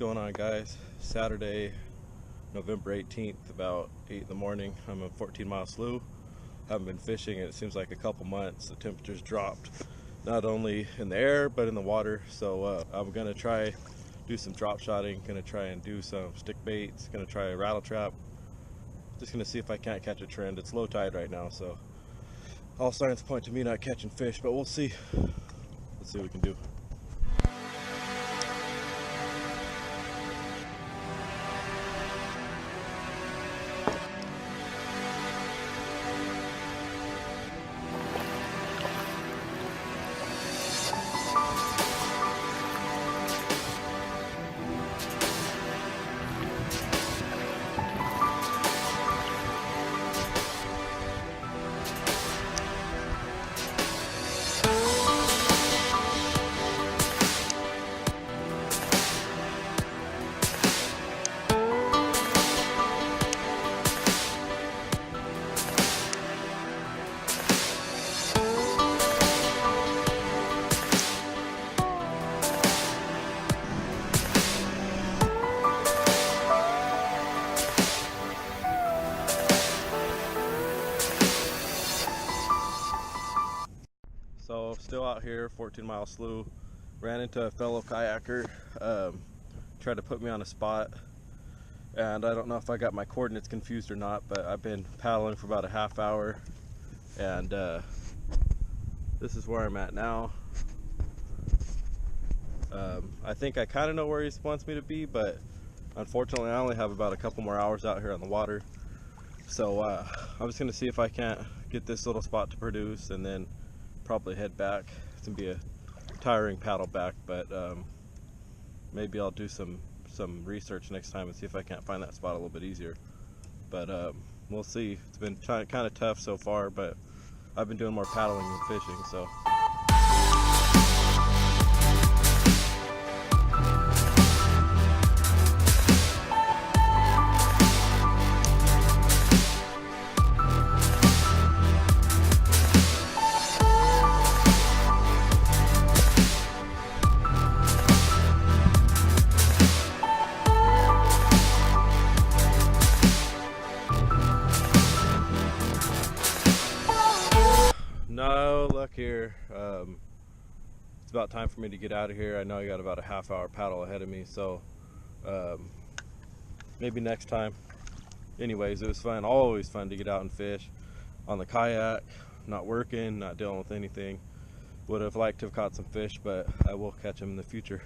going on, guys? Saturday, November 18th, about 8 in the morning. I'm in 14 Mile Slough. Haven't been fishing and it seems like a couple months. The temperature's dropped, not only in the air but in the water. So I'm gonna try do some drop shotting, gonna try and do some stick baits, gonna try a rattle trap. Just gonna see if I can't catch a trend. It's low tide right now, so all signs point to me not catching fish, but we'll see. Let's see what we can do. So still out here, 14 Mile Slough. Ran into a fellow kayaker, tried to put me on a spot, and I don't know if I got my coordinates confused or not, but I've been paddling for about a half hour, and this is where I'm at now. I think I kind of know where he wants me to be, but unfortunately I only have about a couple more hours out here on the water. So I'm just gonna see if I can't get this little spot to produce and then probably head back. It's gonna be a tiring paddle back, but maybe I'll do some research next time and see if I can't find that spot a little bit easier. But we'll see. It's been kind of tough so far, but I've been doing more paddling than fishing, so. No luck here. It's about time for me to get out of here. I know I got about a half-hour paddle ahead of me, so maybe next time. Anyways, it was fun, always fun to get out and fish on the kayak, not working, not dealing with anything. Would have liked to have caught some fish, but I will catch them in the future.